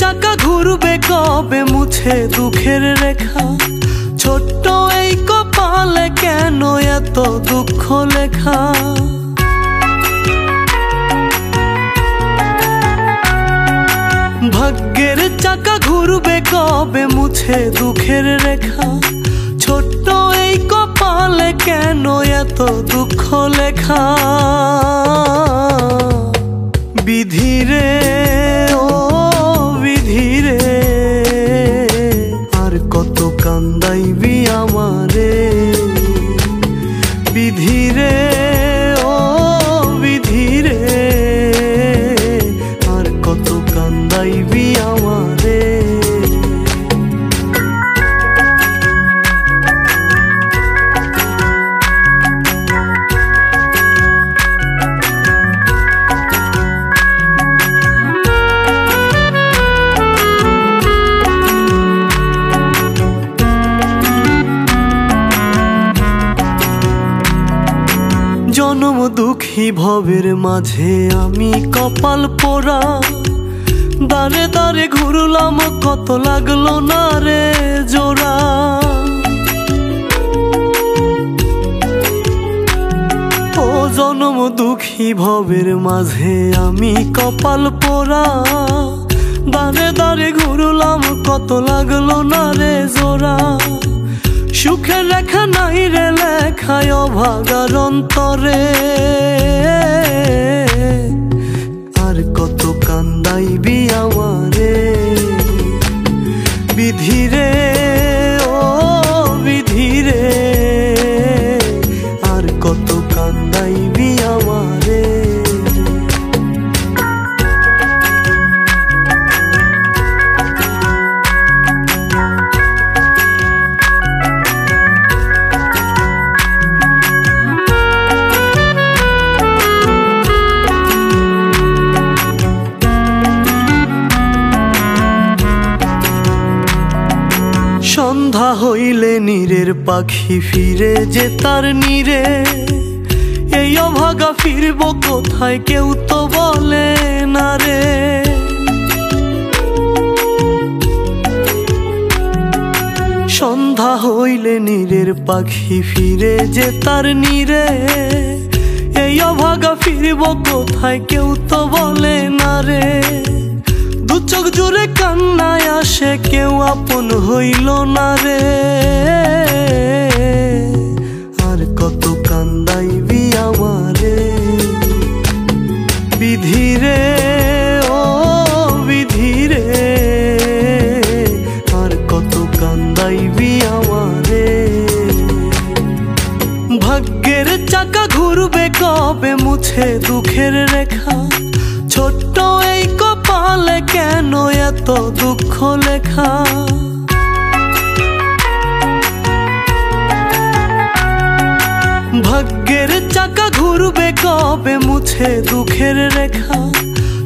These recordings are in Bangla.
চাকা ঘুরবে কবে মুছে দুঃখের রেখা ছোট্ট এই কপালে কেন এত দুঃখ লেখা ভাগ্যের চাকা ঘুরবে কবে মুছে দুঃখের রেখা ছোট্ট এই কপালে কেন এত দুঃখ লেখা বিধিরে ও বিধিরে আর কত কান্দাইবি আমারে বিধিরে ও বিধিরে আর কত কান্দাইবি আমারে জনম দুঃখী ভবের মাঝে আমি কপাল পোড়া দাঁড়ে দাঁড়ে ঘুরলাম কত লাগলো না রে জোড়া ও জনম দুঃখী ভবের মাঝে আমি কপাল পোড়া দাঁড়ে দাঁড়ে ঘুরলাম কত লাগলো না রে জোড়া সুখের লেখা নাই রে লেখায় অভাগার অন্তরে আর কত কান্দাইবি আমারে বিধিরে ও বিধিরে আর কত কান্দাইবি আমারে সন্ধ্যা হইলে নীরের পাখি ফিরে যে তার নীরে এই অভাগা ফিরব কোথায় কেউ তো বলে না রে সন্ধ্যা হইলে নীরের পাখি ফিরে যে তার নীরে এই অভাগা ফিরব কোথায় কেউ তো বলে না রে দু চোখ জুড়ে কান্নায় আসে কেউ আপন হইল না রে আর কত কান্দাইবি আমারে বিধিরে ও বিধিরে আর কত কান্দাইবি আমারে ভাগ্যের চাকা ঘুরবে কবে মুছে দুঃখের রেখা ছোট্ট এই কপালে কেন এত দুঃখ লেখা ভাগ্যের চাকা ঘুরবে কবে মুছে দুঃখের রেখা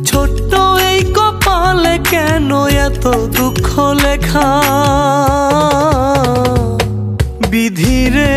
ছোট্ট এই কপালে কেন এত দুঃখ লেখা বিধিরে